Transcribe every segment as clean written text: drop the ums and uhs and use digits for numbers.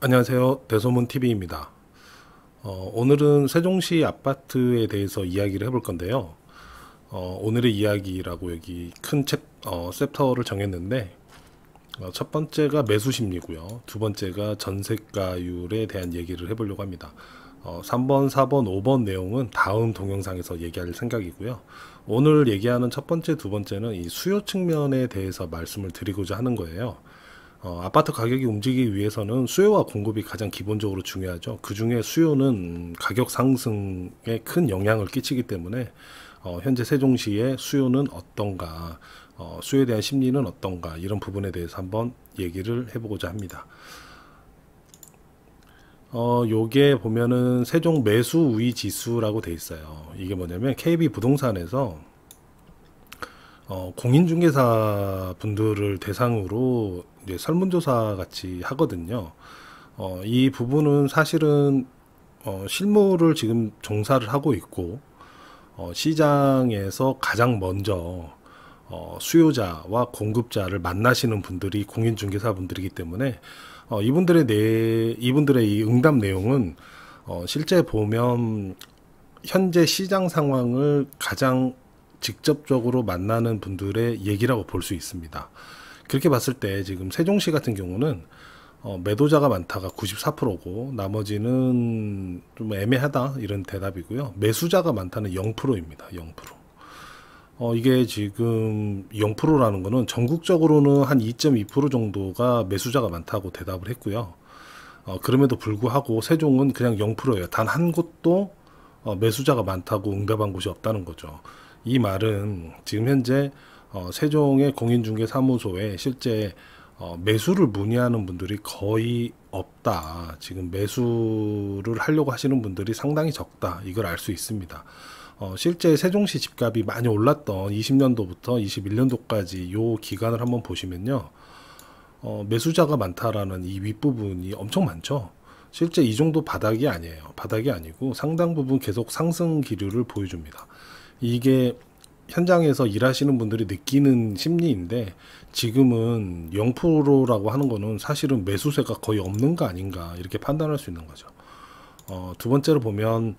안녕하세요. 대소문TV입니다. 오늘은 세종시 아파트에 대해서 이야기를 해볼 건데요. 오늘의 이야기라고 여기 큰 챕터를 정했는데, 첫 번째가 매수 심리고요. 두 번째가 전세가율에 대한 얘기를 해보려고 합니다. 3번, 4번, 5번 내용은 다음 동영상에서 얘기할 생각이고요. 오늘 얘기하는 첫 번째, 두 번째는 이 수요 측면에 대해서 말씀을 드리고자 하는 거예요. 아파트 가격이 움직이기 위해서는 수요와 공급이 가장 기본적으로 중요하죠. 그 중에 수요는 가격 상승에 큰 영향을 끼치기 때문에 현재 세종시의 수요는 어떤가, 수요에 대한 심리는 어떤가, 이런 부분에 대해서 한번 얘기를 해보고자 합니다. 요게 보면은 세종 매수 우위 지수라고 돼 있어요. 이게 뭐냐면 KB 부동산에서 공인중개사 분들을 대상으로 이제 설문조사 같이 하거든요. 이 부분은 사실은 실무를 지금 종사를 하고 있고, 시장에서 가장 먼저 수요자와 공급자를 만나시는 분들이 공인중개사 분들이기 때문에 이분들의 이 응답 내용은 실제 보면 현재 시장 상황을 가장 직접적으로 만나는 분들의 얘기라고 볼 수 있습니다. 그렇게 봤을 때 지금 세종시 같은 경우는 매도자가 많다가 94%고 나머지는 좀 애매하다 이런 대답이고요. 매수자가 많다는 0%입니다. 0%. 이게 지금 0%라는 거는 전국적으로는 한 2.2% 정도가 매수자가 많다고 대답을 했고요. 그럼에도 불구하고 세종은 그냥 0%예요. 단 한 곳도 매수자가 많다고 응답한 곳이 없다는 거죠. 이 말은 지금 현재 세종의 공인중개사무소에 실제 매수를 문의하는 분들이 거의 없다. 지금 매수를 하려고 하시는 분들이 상당히 적다. 이걸 알 수 있습니다. 실제 세종시 집값이 많이 올랐던 20년도부터 21년도까지 요 기간을 한번 보시면요. 매수자가 많다라는 이 윗부분이 엄청 많죠. 실제 이 정도 바닥이 아니에요. 바닥이 아니고 상당 부분 계속 상승 기류를 보여줍니다. 이게 현장에서 일하시는 분들이 느끼는 심리인데 지금은 0%라고 하는 거는 사실은 매수세가 거의 없는 거 아닌가 이렇게 판단할 수 있는 거죠. 두 번째로 보면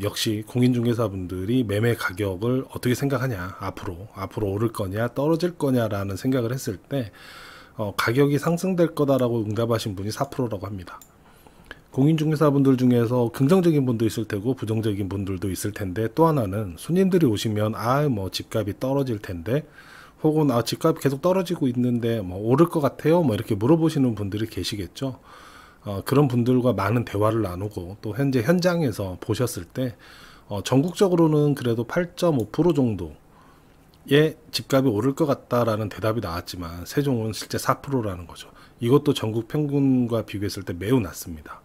역시 공인중개사분들이 매매 가격을 어떻게 생각하냐, 앞으로 오를 거냐 떨어질 거냐라는 생각을 했을 때 가격이 상승될 거다라고 응답하신 분이 4%라고 합니다. 공인중개사분들 중에서 긍정적인 분도 있을 테고 부정적인 분들도 있을 텐데, 또 하나는 손님들이 오시면 뭐 집값이 떨어질 텐데, 혹은 집값이 계속 떨어지고 있는데 뭐 오를 것 같아요 뭐 이렇게 물어보시는 분들이 계시겠죠. 그런 분들과 많은 대화를 나누고 또 현재 현장에서 보셨을 때 전국적으로는 그래도 8.5% 정도의 집값이 오를 것 같다라는 대답이 나왔지만 세종은 실제 4%라는 거죠. 이것도 전국 평균과 비교했을 때 매우 낮습니다.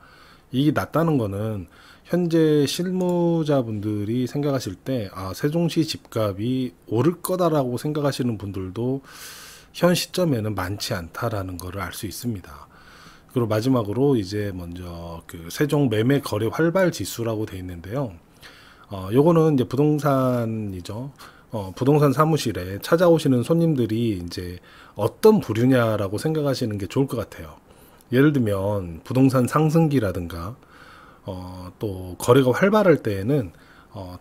이게 낮다는 거는 현재 실무자분들이 생각하실 때 세종시 집값이 오를 거다라고 생각하시는 분들도 현 시점에는 많지 않다라는 것을 알 수 있습니다. 그리고 마지막으로 이제 먼저 그 세종 매매 거래 활발 지수라고 되어 있는데요. 요거는 이제 부동산이죠. 부동산 사무실에 찾아오시는 손님들이 이제 어떤 부류냐라고 생각하시는 게 좋을 것 같아요. 예를 들면 부동산 상승기라든가 또 거래가 활발할 때에는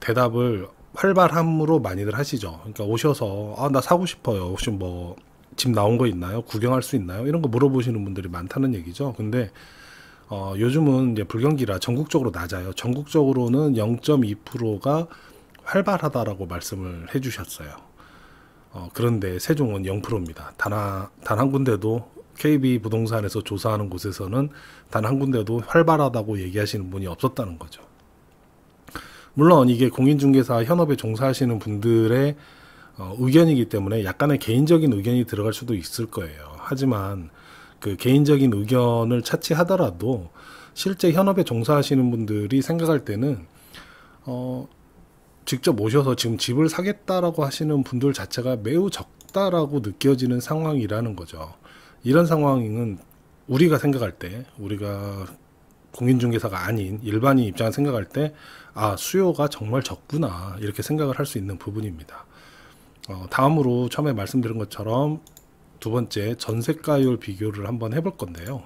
대답을 활발함으로 많이들 하시죠. 그러니까 오셔서 나 사고 싶어요. 혹시 뭐 집 나온 거 있나요? 구경할 수 있나요? 이런 거 물어보시는 분들이 많다는 얘기죠. 근데 요즘은 이제 불경기라 전국적으로 낮아요. 전국적으로는 0.2%가 활발하다라고 말씀을 해주셨어요. 그런데 세종은 0%입니다. 단 한 군데도 KB 부동산에서 조사하는 곳에서는 단 한 군데도 활발하다고 얘기하시는 분이 없었다는 거죠. 물론 이게 공인중개사 현업에 종사하시는 분들의 의견이기 때문에 약간의 개인적인 의견이 들어갈 수도 있을 거예요. 하지만 그 개인적인 의견을 차치하더라도 실제 현업에 종사하시는 분들이 생각할 때는 직접 오셔서 지금 집을 사겠다라고 하시는 분들 자체가 매우 적다라고 느껴지는 상황이라는 거죠. 이런 상황은 우리가 생각할 때, 우리가 공인중개사가 아닌 일반인 입장을 생각할 때 수요가 정말 적구나 이렇게 생각을 할 수 있는 부분입니다. 다음으로 처음에 말씀드린 것처럼 두 번째 전세가율 비교를 한번 해볼 건데요.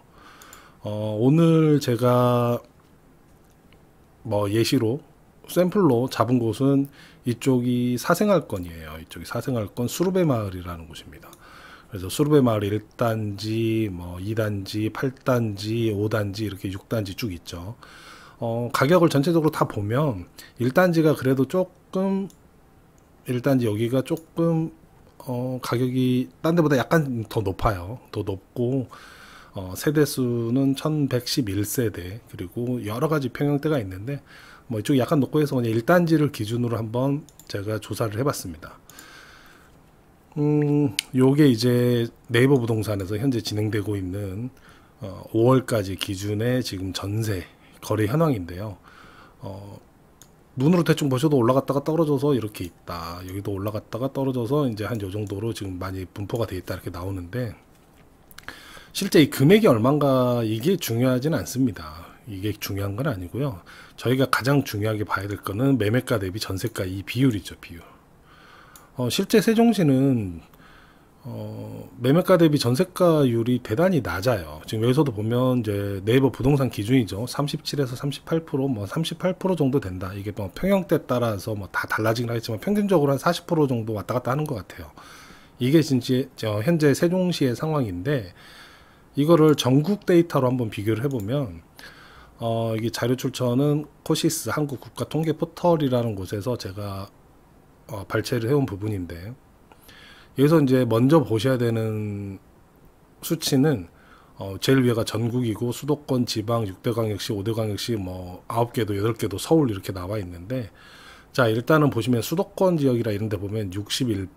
오늘 제가 뭐 예시로 샘플로 잡은 곳은 이쪽이 사생활권이에요. 이쪽이 사생활권 수르베 마을이라는 곳입니다. 그래서 수르베 마을 1단지, 뭐 2단지, 8단지, 5단지 이렇게 6단지 쭉 있죠. 가격을 전체적으로 다 보면 1단지가 그래도 조금 1단지 여기가 조금 가격이 딴 데보다 약간 더 높아요. 더 높고 세대수는 1111세대 그리고 여러가지 평형대가 있는데 뭐 이쪽이 약간 높고 해서 그냥 1단지를 기준으로 한번 제가 조사를 해봤습니다. 요게 이제 네이버 부동산에서 현재 진행되고 있는 5월까지 기준의 지금 전세 거래 현황인데요. 눈으로 대충 보셔도 올라갔다가 떨어져서 이렇게 있다. 여기도 올라갔다가 떨어져서 이제 한 요 정도로 지금 많이 분포가 돼 있다 이렇게 나오는데, 실제 이 금액이 얼마인가 이게 중요하지는 않습니다. 이게 중요한 건 아니고요. 저희가 가장 중요하게 봐야 될 거는 매매가 대비 전세가 이 비율이죠, 비율. 실제 세종시는 매매가 대비 전세가율이 대단히 낮아요. 지금 여기서도 보면 이제 네이버 부동산 기준이죠. 37에서 38%, 뭐 38% 정도 된다. 이게 뭐 평형대 따라서 뭐 다 달라지긴 하겠지만 평균적으로 한 40% 정도 왔다 갔다 하는 것 같아요. 이게 진짜 현재 세종시의 상황인데, 이거를 전국 데이터로 한번 비교를 해보면 이게 자료 출처는 코시스 한국국가통계포털이라는 곳에서 제가 발췌를 해온 부분인데, 여기서 이제 먼저 보셔야 되는 수치는 제일 위에가 전국이고 수도권, 지방, 6대 광역시, 5대 광역시 뭐 9개도 8개도 서울 이렇게 나와 있는데, 자 일단은 보시면 수도권 지역이라 이런 데 보면 61%,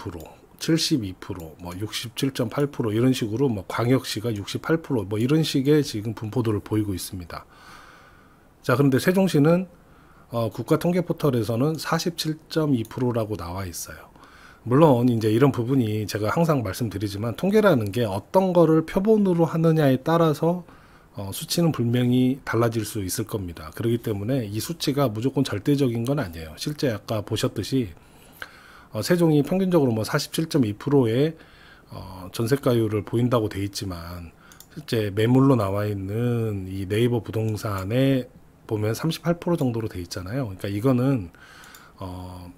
72%, 뭐 67.8% 이런 식으로, 뭐 광역시가 68%뭐 이런 식의 지금 분포도를 보이고 있습니다. 자 그런데 세종시는 국가통계포털에서는 47.2%라고 나와 있어요. 물론 이제 이런 부분이 제가 항상 말씀드리지만 통계라는 게 어떤 거를 표본으로 하느냐에 따라서 수치는 분명히 달라질 수 있을 겁니다. 그렇기 때문에 이 수치가 무조건 절대적인 건 아니에요. 실제 아까 보셨듯이 세종이 평균적으로 뭐 47.2%의 전세가율을 보인다고 돼 있지만, 실제 매물로 나와 있는 이 네이버 부동산에 보면 38% 정도로 돼 있잖아요. 그러니까 이거는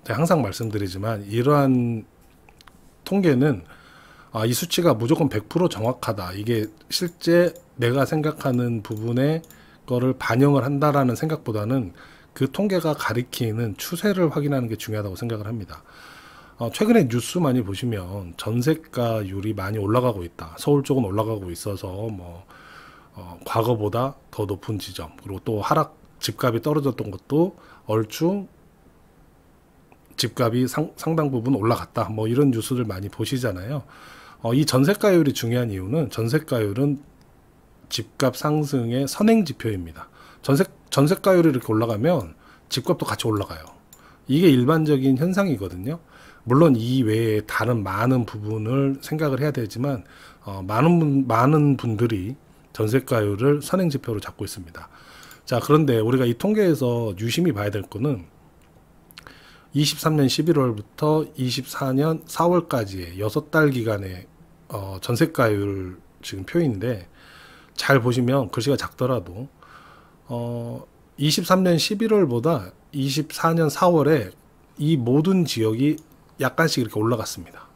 제가 항상 말씀드리지만 이러한 통계는 이 수치가 무조건 100% 정확하다, 이게 실제 내가 생각하는 부분의 거를 반영을 한다라는 생각보다는 그 통계가 가리키는 추세를 확인하는 게 중요하다고 생각을 합니다. 최근에 뉴스 많이 보시면 전세가율이 많이 올라가고 있다, 서울 쪽은 올라가고 있어서 뭐 과거보다 더 높은 지점, 그리고 또 집값이 떨어졌던 것도 얼추 집값이 상당 부분 올라갔다, 뭐 이런 뉴스를 많이 보시잖아요. 이 전세가율이 중요한 이유는 전세가율은 집값 상승의 선행 지표입니다. 전세가율이 이렇게 올라가면 집값도 같이 올라가요. 이게 일반적인 현상이거든요. 물론 이 외에 다른 많은 부분을 생각을 해야 되지만 많은 분들이 전세가율을 선행 지표로 잡고 있습니다. 자 그런데 우리가 이 통계에서 유심히 봐야 될 거는 23년 11월부터 24년 4월까지의 6달 기간의 전세가율 지금 표인데, 잘 보시면 글씨가 작더라도 23년 11월보다 24년 4월에 이 모든 지역이 약간씩 이렇게 올라갔습니다.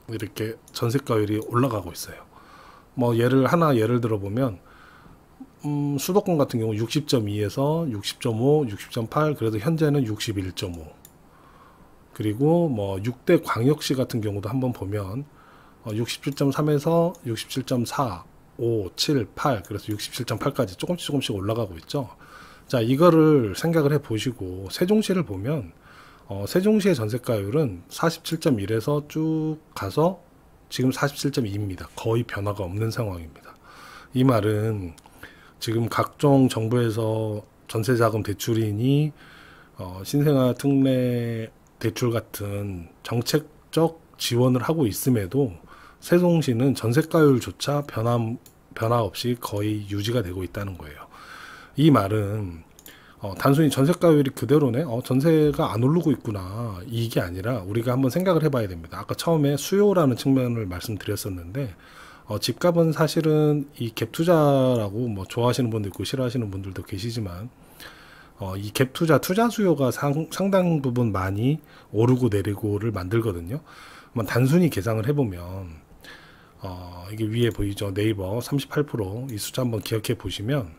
이렇게 전세가율이 올라가고 있어요. 뭐 예를 들어 보면 수도권 같은 경우 60.2에서 60.5, 60.8, 그래도 현재는 61.5. 그리고 뭐 6대 광역시 같은 경우도 한번 보면 67.3에서 67.4, 5, 7, 8, 그래서 67.8까지 조금씩 올라가고 있죠. 자 이거를 생각을 해 보시고 세종시를 보면 세종시의 전세가율은 47.1에서 쭉 가서 지금 47.2입니다. 거의 변화가 없는 상황입니다. 이 말은 지금 각종 정부에서 전세자금 대출이니 신생아 특례 대출 같은 정책적 지원을 하고 있음에도 세종시는 전세가율조차 변화 없이 거의 유지가 되고 있다는 거예요. 이 말은 단순히 전세가율이 그대로네, 전세가 안 오르고 있구나, 이게 아니라 우리가 한번 생각을 해봐야 됩니다. 아까 처음에 수요라는 측면을 말씀드렸었는데 집값은 사실은 이 갭 투자라고 뭐 좋아하시는 분도 있고 싫어하시는 분들도 계시지만 이 갭 투자 수요가 상당 부분 많이 오르고 내리고를 만들거든요. 단순히 계산을 해보면 이게 위에 보이죠? 네이버 38%이 숫자 한번 기억해 보시면,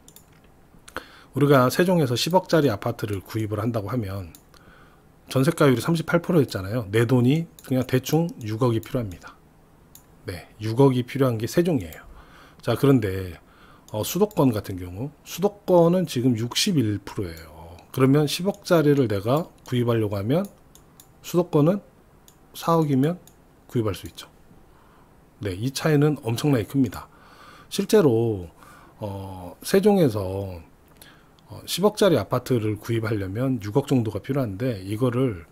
우리가 세종에서 10억짜리 아파트를 구입을 한다고 하면 전세가율이 38%였잖아요. 내 돈이 그냥 대충 6억이 필요합니다. 네, 6억이 필요한 게 세종이에요. 자, 그런데 수도권 같은 경우, 수도권은 지금 61%예요. 그러면 10억짜리를 내가 구입하려고 하면 수도권은 4억이면 구입할 수 있죠. 네, 이 차이는 엄청나게 큽니다. 실제로 세종에서 10억짜리 아파트를 구입하려면 6억 정도가 필요한데, 이거를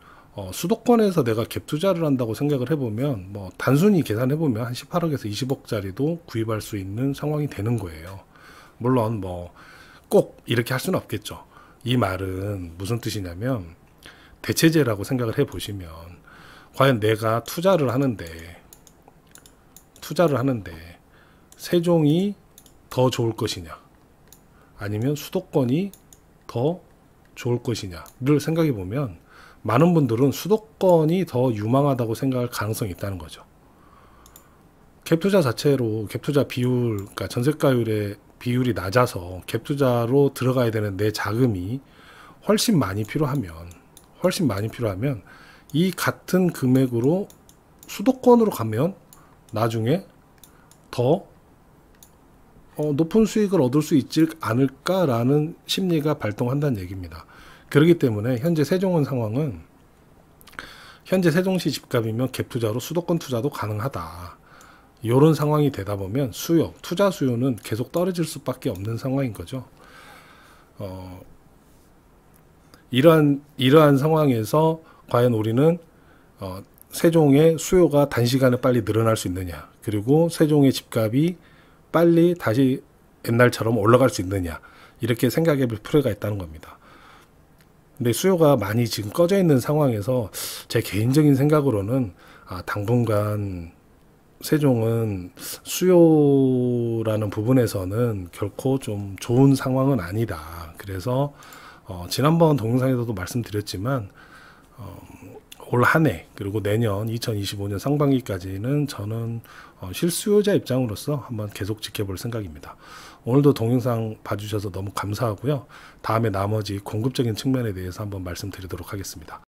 수도권에서 내가 갭 투자를 한다고 생각을 해보면 뭐 단순히 계산해보면 한 18억에서 20억짜리도 구입할 수 있는 상황이 되는 거예요. 물론 뭐 꼭 이렇게 할 수는 없겠죠. 이 말은 무슨 뜻이냐면, 대체제라고 생각을 해보시면, 과연 내가 투자를 하는데 세종이 더 좋을 것이냐, 아니면 수도권이 더 좋을 것이냐를 생각해 보면, 많은 분들은 수도권이 더 유망하다고 생각할 가능성이 있다는 거죠. 갭투자 자체로, 갭투자 비율, 그러니까 전세가율의 비율이 낮아서 갭투자로 들어가야 되는 내 자금이 훨씬 많이 필요하면 이 같은 금액으로 수도권으로 가면 나중에 더 높은 수익을 얻을 수 있지 않을까라는 심리가 발동한다는 얘기입니다. 그렇기 때문에 현재 세종은 상황은, 현재 세종시 집값이면 갭 투자로 수도권 투자도 가능하다, 이런 상황이 되다 보면 투자 수요는 계속 떨어질 수밖에 없는 상황인 거죠. 이러한 상황에서 과연 우리는 세종의 수요가 단시간에 빨리 늘어날 수 있느냐, 그리고 세종의 집값이 빨리 다시 옛날처럼 올라갈 수 있느냐, 이렇게 생각해 볼 필요가 있다는 겁니다. 근데 수요가 많이 지금 꺼져 있는 상황에서 제 개인적인 생각으로는 당분간 세종은 수요라는 부분에서는 결코 좀 좋은 상황은 아니다. 그래서 지난번 동영상에서도 말씀드렸지만 올 한 해, 그리고 내년 2025년 상반기까지는 저는 실수요자 입장으로서 한번 계속 지켜볼 생각입니다. 오늘도 동영상 봐주셔서 너무 감사하고요. 다음에 나머지 공급적인 측면에 대해서 한번 말씀드리도록 하겠습니다.